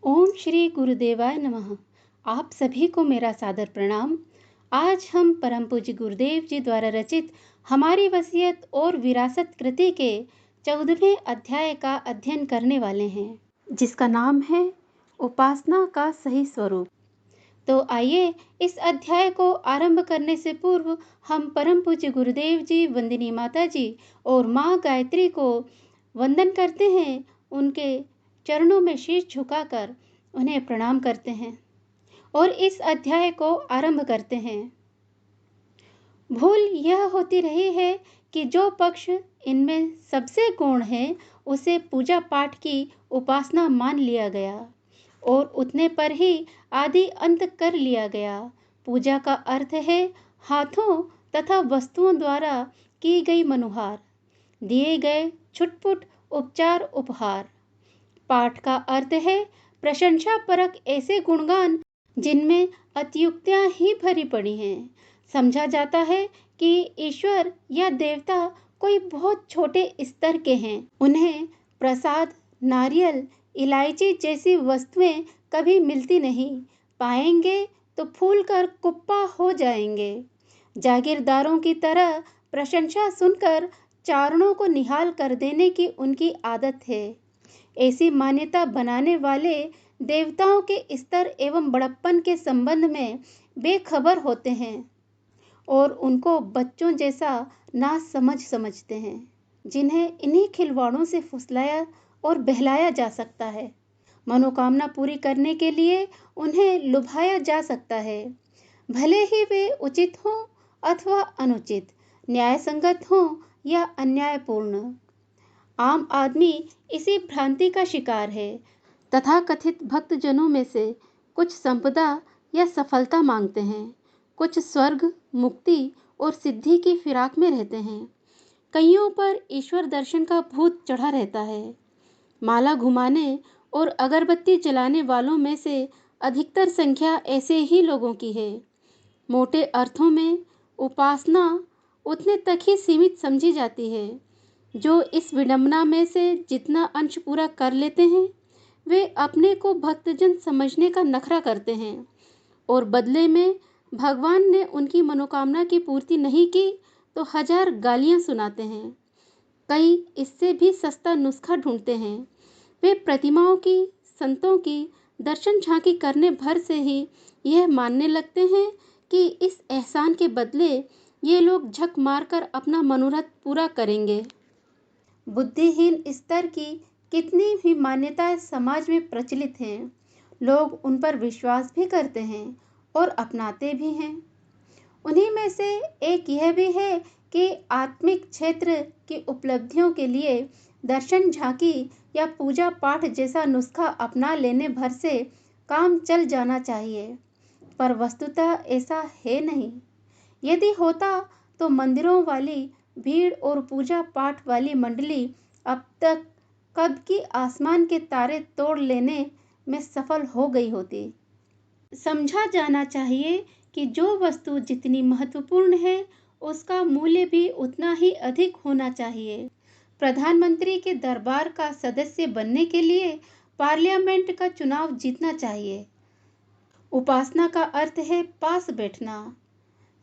ओम श्री गुरुदेवाय नमः। आप सभी को मेरा सादर प्रणाम। आज हम परम पूज्य गुरुदेव जी द्वारा रचित हमारी वसीयत और विरासत कृति के 14वें अध्याय का अध्ययन करने वाले हैं, जिसका नाम है उपासना का सही स्वरूप। तो आइए इस अध्याय को आरंभ करने से पूर्व हम परम पूज्य गुरुदेव जी, वंदनीय माता जी और माँ गायत्री को वंदन करते हैं। उनके चरणों में शीश झुकाकर उन्हें प्रणाम करते हैं और इस अध्याय को आरंभ करते हैं। भूल यह होती रही है कि जो पक्ष इनमें सबसे गौण है उसे पूजा पाठ की उपासना मान लिया गया और उतने पर ही आदि अंत कर लिया गया। पूजा का अर्थ है हाथों तथा वस्तुओं द्वारा की गई मनुहार, दिए गए छुटपुट उपचार उपहार। पाठ का अर्थ है प्रशंसा परक ऐसे गुणगान जिनमें अतियुक्तियां ही भरी पड़ी हैं। समझा जाता है कि ईश्वर या देवता कोई बहुत छोटे स्तर के हैं। उन्हें प्रसाद, नारियल, इलायची जैसी वस्तुएं कभी मिलती नहीं। पाएंगे तो फूल कर कुप्पा हो जाएंगे। जागीरदारों की तरह प्रशंसा सुनकर चारणों को निहाल कर देने की उनकी आदत है। ऐसी मान्यता बनाने वाले देवताओं के स्तर एवं बड़प्पन के संबंध में बेखबर होते हैं और उनको बच्चों जैसा नासमझ समझते हैं, जिन्हें इन्हीं खिलवाड़ों से फुसलाया और बहलाया जा सकता है। मनोकामना पूरी करने के लिए उन्हें लुभाया जा सकता है, भले ही वे उचित हों अथवा अनुचित, न्याय संगत हों या अन्यायपूर्ण। आम आदमी इसी भ्रांति का शिकार है। तथाकथित भक्तजनों में से कुछ संपदा या सफलता मांगते हैं, कुछ स्वर्ग, मुक्ति और सिद्धि की फिराक में रहते हैं। कईयों पर ईश्वर दर्शन का भूत चढ़ा रहता है। माला घुमाने और अगरबत्ती जलाने वालों में से अधिकतर संख्या ऐसे ही लोगों की है। मोटे अर्थों में उपासना उतने तक ही सीमित समझी जाती है। जो इस विडंबना में से जितना अंश पूरा कर लेते हैं, वे अपने को भक्तजन समझने का नखरा करते हैं और बदले में भगवान ने उनकी मनोकामना की पूर्ति नहीं की तो 1000 गालियां सुनाते हैं। कई इससे भी सस्ता नुस्खा ढूंढते हैं। वे प्रतिमाओं की, संतों की दर्शन झांकी करने भर से ही यह मानने लगते हैं कि इस एहसान के बदले ये लोग झक मारकर अपना मनोरथ पूरा करेंगे। बुद्धिहीन स्तर की कितनी भी मान्यताएं समाज में प्रचलित हैं। लोग उन पर विश्वास भी करते हैं और अपनाते भी हैं। उन्हीं में से एक यह भी है कि आत्मिक क्षेत्र की उपलब्धियों के लिए दर्शन झांकी या पूजा पाठ जैसा नुस्खा अपना लेने भर से काम चल जाना चाहिए, पर वस्तुतः ऐसा है नहीं। यदि होता तो मंदिरों वाली भीड़ और पूजा पाठ वाली मंडली अब तक कब की आसमान के तारे तोड़ लेने में सफल हो गई होती। समझा जाना चाहिए कि जो वस्तु जितनी महत्वपूर्ण है उसका मूल्य भी उतना ही अधिक होना चाहिए। प्रधानमंत्री के दरबार का सदस्य बनने के लिए पार्लियामेंट का चुनाव जीतना चाहिए। उपासना का अर्थ है पास बैठना।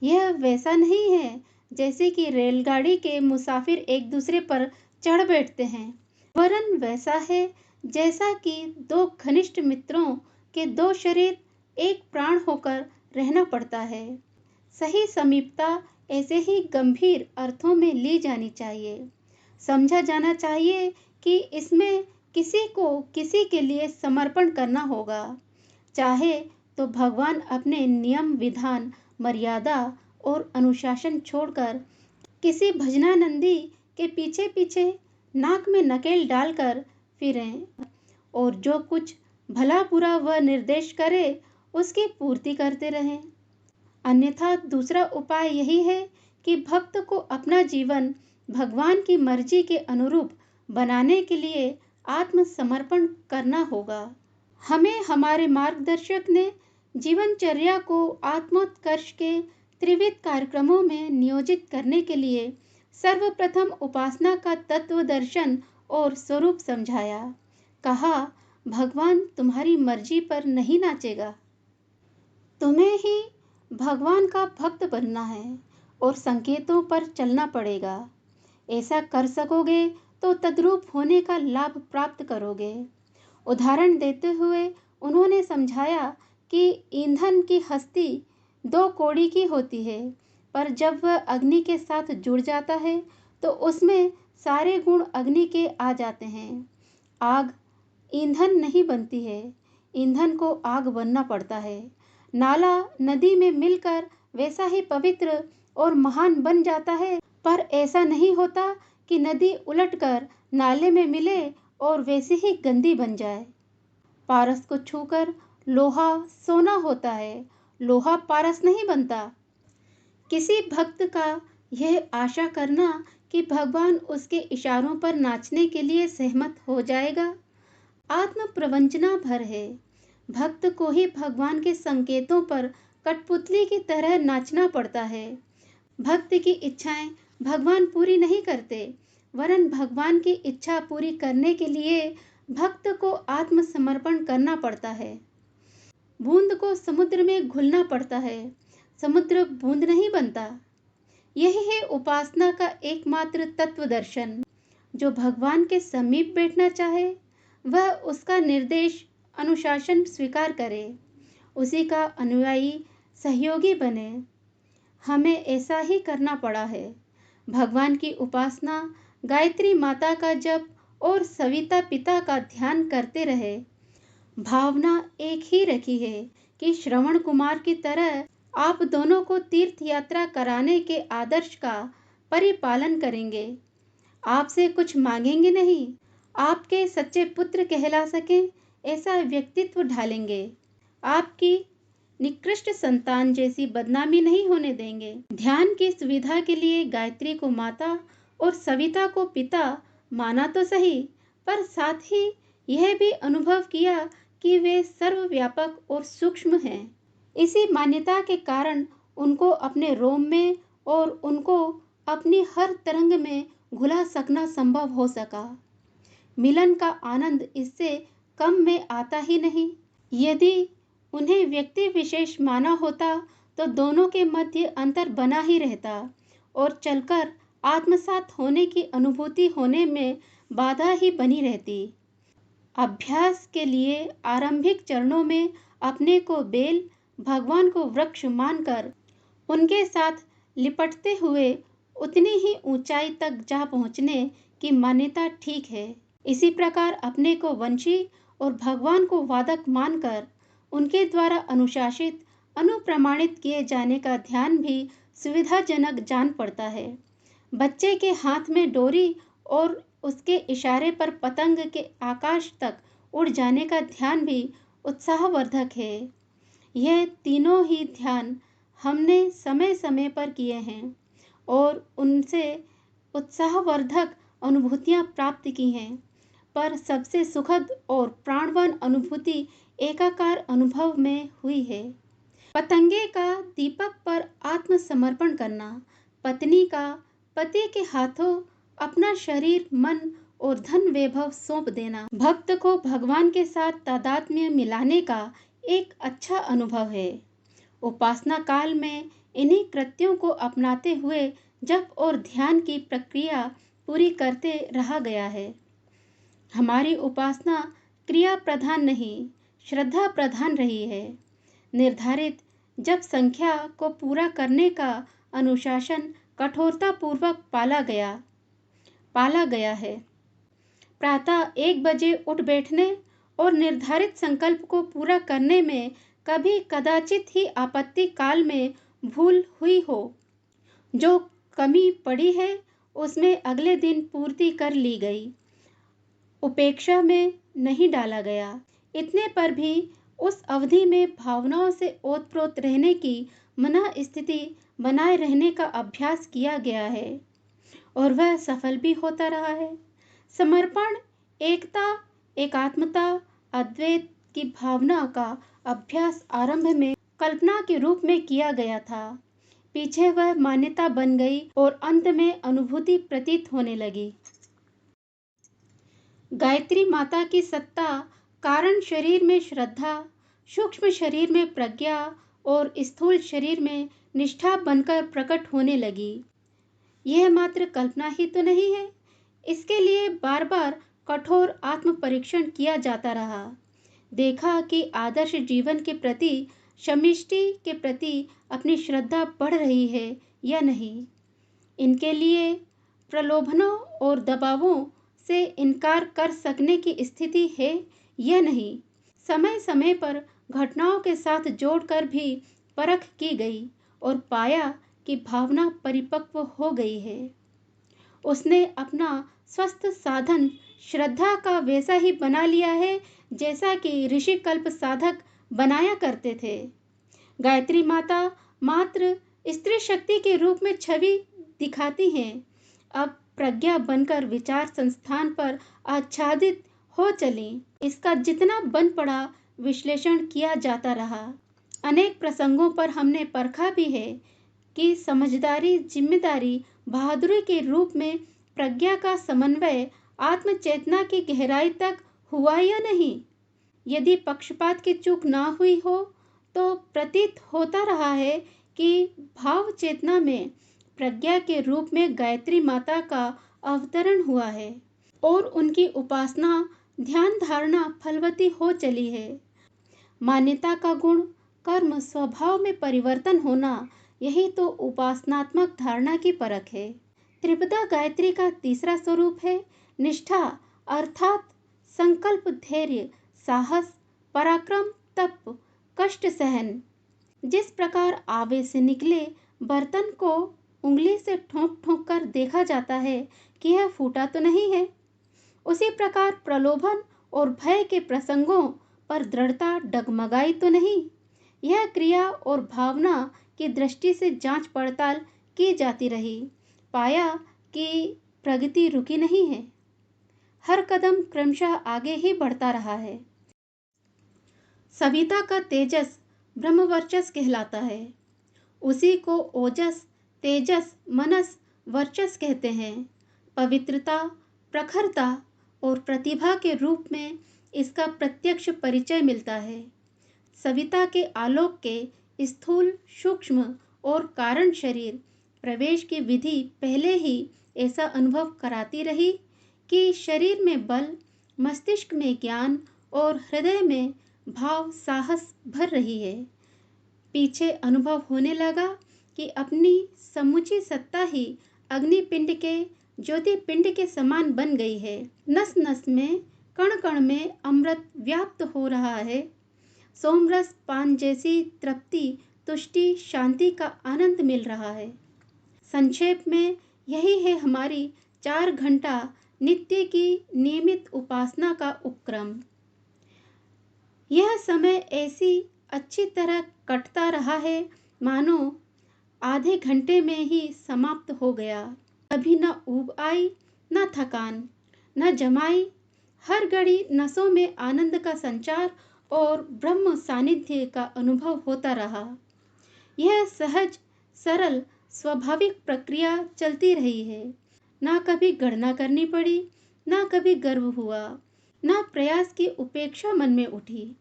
यह वैसा नहीं है जैसे कि रेलगाड़ी के मुसाफिर एक दूसरे पर चढ़ बैठते हैं, वरन वैसा है जैसा कि दो घनिष्ठ मित्रों के दो शरीर एक प्राण होकर रहना पड़ता है। सही समीपता ऐसे ही गंभीर अर्थों में ली जानी चाहिए। समझा जाना चाहिए कि इसमें किसी को किसी के लिए समर्पण करना होगा। चाहे तो भगवान अपने नियम, विधान, मर्यादा और अनुशासन छोड़कर किसी भजनानंदी के पीछे पीछे नाक में नकेल डालकर फिरें और जो कुछ भला बुरा वह निर्देश करे उसकी पूर्ति करते रहें। अन्यथा दूसरा उपाय यही है कि भक्त को अपना जीवन भगवान की मर्जी के अनुरूप बनाने के लिए आत्मसमर्पण करना होगा। हमें हमारे मार्गदर्शक ने जीवनचर्या को आत्मोत्कर्ष के त्रिविध कार्यक्रमों में नियोजित करने के लिए सर्वप्रथम उपासना का तत्व दर्शन और स्वरूप समझाया। कहा, भगवान तुम्हारी मर्जी पर नहीं नाचेगा। तुम्हें ही भगवान का भक्त बनना है और संकेतों पर चलना पड़ेगा। ऐसा कर सकोगे तो तद्रूप होने का लाभ प्राप्त करोगे। उदाहरण देते हुए उन्होंने समझाया कि ईंधन की हस्ती 2 कौड़ी की होती है, पर जब वह अग्नि के साथ जुड़ जाता है तो उसमें सारे गुण अग्नि के आ जाते हैं। आग ईंधन नहीं बनती है, ईंधन को आग बनना पड़ता है। नाला नदी में मिलकर वैसा ही पवित्र और महान बन जाता है, पर ऐसा नहीं होता कि नदी उलटकर नाले में मिले और वैसी ही गंदी बन जाए। पारस को छूकर लोहा सोना होता है, लोहा पारस नहीं बनता। किसी भक्त का यह आशा करना कि भगवान उसके इशारों पर नाचने के लिए सहमत हो जाएगा, आत्म प्रवंचना भर है। भक्त को ही भगवान के संकेतों पर कठपुतली की तरह नाचना पड़ता है। भक्त की इच्छाएं भगवान पूरी नहीं करते, वरन भगवान की इच्छा पूरी करने के लिए भक्त को आत्मसमर्पण करना पड़ता है। बूंद को समुद्र में घुलना पड़ता है, समुद्र बूंद नहीं बनता। यही है उपासना का एकमात्र तत्व दर्शन। जो भगवान के समीप बैठना चाहे वह उसका निर्देश अनुशासन स्वीकार करे, उसी का अनुयायी सहयोगी बने। हमें ऐसा ही करना पड़ा है। भगवान की उपासना, गायत्री माता का जप और सविता पिता का ध्यान करते रहे। भावना एक ही रखी है कि श्रवण कुमार की तरह आप दोनों को तीर्थ यात्रा कराने के आदर्श का परिपालन करेंगे। आपसे कुछ मांगेंगे नहीं, आपके सच्चे पुत्र कहला सकें ऐसा व्यक्तित्व ढालेंगे। आपकी निकृष्ट संतान जैसी बदनामी नहीं होने देंगे। ध्यान की सुविधा के लिए गायत्री को माता और सविता को पिता माना तो सही, पर साथ ही यह भी अनुभव किया कि वे सर्वव्यापक और सूक्ष्म हैं। इसी मान्यता के कारण उनको अपने रोम में और उनको अपनी हर तरंग में घुला सकना संभव हो सका। मिलन का आनंद इससे कम में आता ही नहीं। यदि उन्हें व्यक्ति विशेष माना होता तो दोनों के मध्य अंतर बना ही रहता और चलकर आत्मसात होने की अनुभूति होने में बाधा ही बनी रहती। अभ्यास के लिए आरंभिक चरणों में अपने को बेल, भगवान को वृक्ष मानकर उनके साथ लिपटते हुए उतनी ही ऊंचाई तक जा पहुंचने की मान्यता ठीक है। इसी प्रकार अपने को वंशी और भगवान को वादक मानकर उनके द्वारा अनुशासित, अनुप्रमाणित किए जाने का ध्यान भी सुविधाजनक जान पड़ता है। बच्चे के हाथ में डोरी और उसके इशारे पर पतंग के आकाश तक उड़ जाने का ध्यान भी उत्साहवर्धक है। यह तीनों ही ध्यान हमने समय समय पर किए हैं और उनसे उत्साहवर्धक अनुभूतियां प्राप्त की हैं, पर सबसे सुखद और प्राणवान अनुभूति एकाकार अनुभव में हुई है। पतंगे का दीपक पर आत्मसमर्पण करना, पत्नी का पति के हाथों अपना शरीर, मन और धन वैभव सौंप देना भक्त को भगवान के साथ तादात्म्य मिलाने का एक अच्छा अनुभव है। उपासना काल में इन्हीं कृत्यों को अपनाते हुए जप और ध्यान की प्रक्रिया पूरी करते रहा गया है। हमारी उपासना क्रिया प्रधान नहीं, श्रद्धा प्रधान रही है। निर्धारित जप संख्या को पूरा करने का अनुशासन कठोरता पूर्वक पाला गया है। प्रातः 1 बजे उठ बैठने और निर्धारित संकल्प को पूरा करने में कभी कदाचित ही आपत्ति काल में भूल हुई हो, जो कमी पड़ी है उसमें अगले दिन पूर्ति कर ली गई, उपेक्षा में नहीं डाला गया। इतने पर भी उस अवधि में भावनाओं से ओतप्रोत रहने की मन स्थिति बनाए रहने का अभ्यास किया गया है और वह सफल भी होता रहा है। समर्पण, एकता, एकात्मता, अद्वैत की भावना का अभ्यास आरंभ में कल्पना के रूप में किया गया था, पीछे वह मान्यता बन गई और अंत में अनुभूति प्रतीत होने लगी। गायत्री माता की सत्ता कारण शरीर में श्रद्धा, सूक्ष्म शरीर में प्रज्ञा और स्थूल शरीर में निष्ठा बनकर प्रकट होने लगी। यह मात्र कल्पना ही तो नहीं है, इसके लिए बार बार कठोर आत्म परीक्षण किया जाता रहा। देखा कि आदर्श जीवन के प्रति, समष्टि के प्रति अपनी श्रद्धा बढ़ रही है या नहीं। इनके लिए प्रलोभनों और दबावों से इनकार कर सकने की स्थिति है या नहीं। समय समय पर घटनाओं के साथ जोड़कर भी परख की गई और पाया कि भावना परिपक्व हो गई है। उसने अपना स्वस्थ साधन श्रद्धा का वैसा ही बना लिया है जैसा कि ऋषि कल्प साधक बनाया करते थे। गायत्री माता मात्र स्त्री शक्ति के रूप में छवि दिखाती हैं, अब प्रज्ञा बनकर विचार संस्थान पर आच्छादित हो चली। इसका जितना बन पड़ा विश्लेषण किया जाता रहा। अनेक प्रसंगों पर हमने परखा भी है कि समझदारी, जिम्मेदारी, बहादुरी के रूप में प्रज्ञा का समन्वय आत्मचेतना की गहराई तक हुआ या नहीं। यदि पक्षपात की चूक ना हुई हो तो प्रतीत होता रहा है कि भाव चेतना में प्रज्ञा के रूप में गायत्री माता का अवतरण हुआ है और उनकी उपासना, ध्यान धारणा फलवती हो चली है। मान्यता का गुण, कर्म, स्वभाव में परिवर्तन होना, यही तो उपासनात्मक धारणा की परख है। त्रिपदा गायत्री का तीसरा स्वरूप है निष्ठा, अर्थात संकल्प, धैर्य, साहस, पराक्रम, तप, कष्ट सहन। जिस प्रकार आवे से निकले बर्तन को उंगली से ठोंक ठोंक कर देखा जाता है कि यह फूटा तो नहीं है, उसी प्रकार प्रलोभन और भय के प्रसंगों पर दृढ़ता डगमगाई तो नहीं। यह क्रिया और भावना की दृष्टि से जांच पड़ताल की जाती रही। पाया कि प्रगति रुकी नहीं है, हर कदम क्रमशः आगे ही बढ़ता रहा है। सविता का तेजस ब्रह्मवर्चस कहलाता है। उसी को ओजस, तेजस, मनस, वर्चस कहते हैं। पवित्रता, प्रखरता और प्रतिभा के रूप में इसका प्रत्यक्ष परिचय मिलता है। सविता के आलोक के स्थूल, सूक्ष्म और कारण शरीर प्रवेश की विधि पहले ही ऐसा अनुभव कराती रही कि शरीर में बल, मस्तिष्क में ज्ञान और हृदय में भाव, साहस भर रही है। पीछे अनुभव होने लगा कि अपनी समूची सत्ता ही अग्निपिंड के, ज्योतिपिंड के समान बन गई है। नस नस में, कण कण में अमृत व्याप्त हो रहा है। सोमरस पान जैसी तृप्ति, तुष्टि, शांति का आनंद मिल रहा है। संक्षेप में यही है हमारी 4 घंटा नित्य की नियमित उपासना का उपक्रम। यह समय ऐसी अच्छी तरह कटता रहा है मानो आधे घंटे में ही समाप्त हो गया। कभी न ऊब आई, न थकान, न जमाई। हर घड़ी नसों में आनंद का संचार और ब्रह्म सानिध्य का अनुभव होता रहा। यह सहज, सरल, स्वाभाविक प्रक्रिया चलती रही है। ना कभी गणना करनी पड़ी, ना कभी गर्व हुआ, ना प्रयास की उपेक्षा मन में उठी।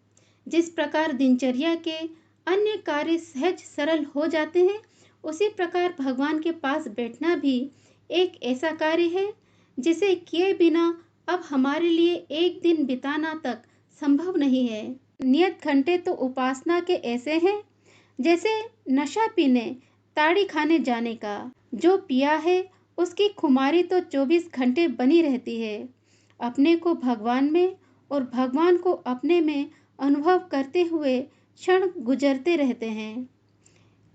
जिस प्रकार दिनचर्या के अन्य कार्य सहज सरल हो जाते हैं, उसी प्रकार भगवान के पास बैठना भी एक ऐसा कार्य है जिसे किए बिना अब हमारे लिए एक दिन बिताना तक संभव नहीं है। नियत घंटे तो उपासना के ऐसे हैं जैसे नशा पीने, ताड़ी खाने जाने का। जो पिया है उसकी खुमारी तो 24 घंटे बनी रहती है। अपने को भगवान में और भगवान को अपने में अनुभव करते हुए क्षण गुजरते रहते हैं।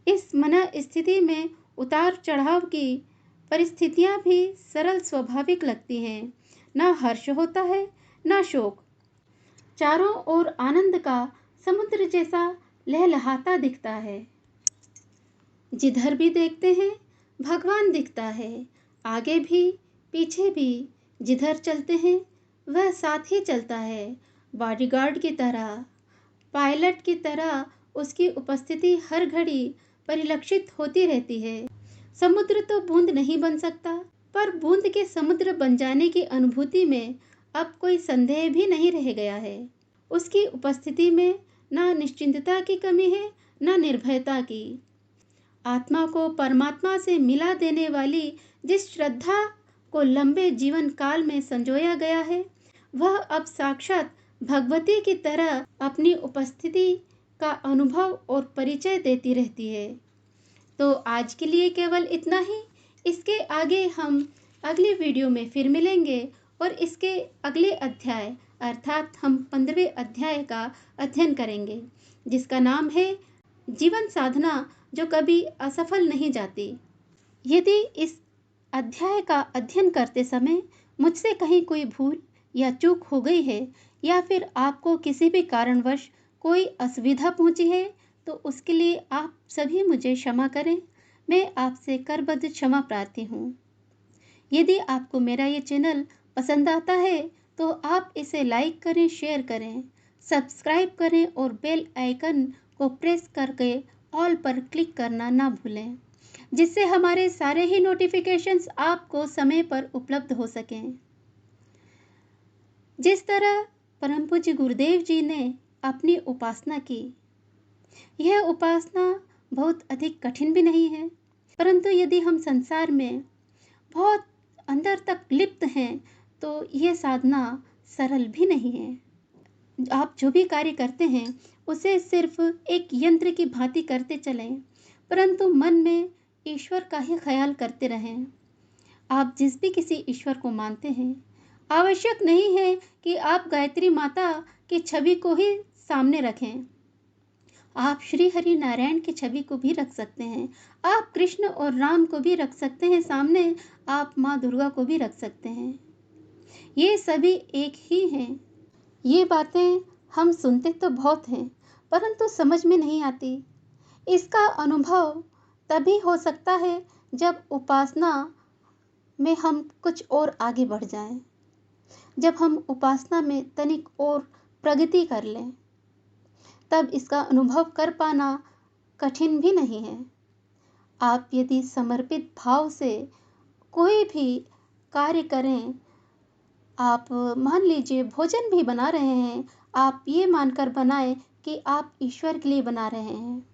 इस मन स्थिति में उतार चढ़ाव की परिस्थितियां भी सरल स्वाभाविक लगती हैं। ना हर्ष होता है, ना शोक। चारों ओर आनंद का समुद्र जैसा लहलहाता दिखता है। जिधर भी देखते हैं भगवान दिखता है। आगे भी, पीछे भी, जिधर चलते हैं वह साथ ही चलता है। बॉडीगार्ड की तरह, पायलट की तरह उसकी उपस्थिति हर घड़ी परिलक्षित होती रहती है। समुद्र तो बूंद नहीं बन सकता, पर बूंद के समुद्र बन जाने की अनुभूति में अब कोई संदेह भी नहीं रह गया है। उसकी उपस्थिति में न निश्चिंतता की कमी है, न निर्भयता की। आत्मा को परमात्मा से मिला देने वाली जिस श्रद्धा को लंबे जीवन काल में संजोया गया है, वह अब साक्षात भगवती की तरह अपनी उपस्थिति का अनुभव और परिचय देती रहती है। तो आज के लिए केवल इतना ही। इसके आगे हम अगली वीडियो में फिर मिलेंगे और इसके अगले अध्याय अर्थात हम 15वें अध्याय का अध्ययन करेंगे, जिसका नाम है जीवन साधना जो कभी असफल नहीं जाती। यदि इस अध्याय का अध्ययन करते समय मुझसे कहीं कोई भूल या चूक हो गई है या फिर आपको किसी भी कारणवश कोई असुविधा पहुंची है, तो उसके लिए आप सभी मुझे क्षमा करें। मैं आपसे करबद्ध क्षमा प्रार्थी हूँ। यदि आपको मेरा ये चैनल पसंद आता है तो आप इसे लाइक करें, शेयर करें, सब्सक्राइब करें और बेल आइकन को प्रेस करके ऑल पर क्लिक करना ना भूलें, जिससे हमारे सारे ही नोटिफिकेशंस आपको समय पर उपलब्ध हो सकें। जिस तरह परम पूज्य गुरुदेव जी ने अपनी उपासना की, यह उपासना बहुत अधिक कठिन भी नहीं है, परंतु यदि हम संसार में बहुत अंदर तक लिप्त हैं तो यह साधना सरल भी नहीं है। आप जो भी कार्य करते हैं उसे सिर्फ एक यंत्र की भांति करते चलें, परंतु मन में ईश्वर का ही ख्याल करते रहें। आप जिस भी किसी ईश्वर को मानते हैं, आवश्यक नहीं है कि आप गायत्री माता की छवि को ही सामने रखें। आप श्री हरि नारायण की छवि को भी रख सकते हैं, आप कृष्ण और राम को भी रख सकते हैं सामने, आप माँ दुर्गा को भी रख सकते हैं। ये सभी एक ही हैं। ये बातें हम सुनते तो बहुत हैं, परंतु समझ में नहीं आती। इसका अनुभव तभी हो सकता है जब उपासना में हम कुछ और आगे बढ़ जाएं, जब हम उपासना में तनिक और प्रगति कर लें, तब इसका अनुभव कर पाना कठिन भी नहीं है। आप यदि समर्पित भाव से कोई भी कार्य करें, आप मान लीजिए भोजन भी बना रहे हैं, आप ये मानकर बनाएं कि आप ईश्वर के लिए बना रहे हैं।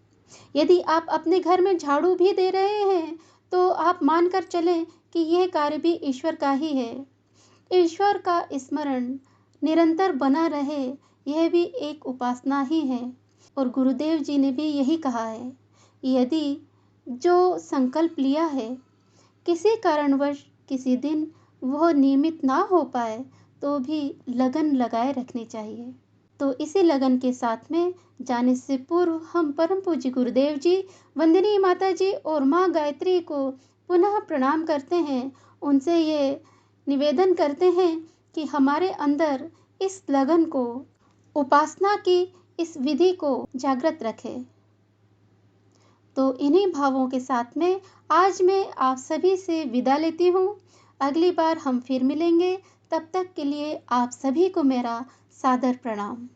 यदि आप अपने घर में झाड़ू भी दे रहे हैं तो आप मानकर चलें कि यह कार्य भी ईश्वर का ही है। ईश्वर का स्मरण निरंतर बना रहे, यह भी एक उपासना ही है। और गुरुदेव जी ने भी यही कहा है, यदि जो संकल्प लिया है किसी कारणवश किसी दिन वह नियमित ना हो पाए तो भी लगन लगाए रखनी चाहिए। तो इसी लगन के साथ में जाने से पूर्व हम परम पूज्य गुरुदेव जी, वंदनीय माता जी और माँ गायत्री को पुनः प्रणाम करते हैं। उनसे ये निवेदन करते हैं कि हमारे अंदर इस लगन को, उपासना की इस विधि को जागृत रखें। तो इन्हीं भावों के साथ में आज मैं आप सभी से विदा लेती हूँ। अगली बार हम फिर मिलेंगे, तब तक के लिए आप सभी को मेरा सादर प्रणाम।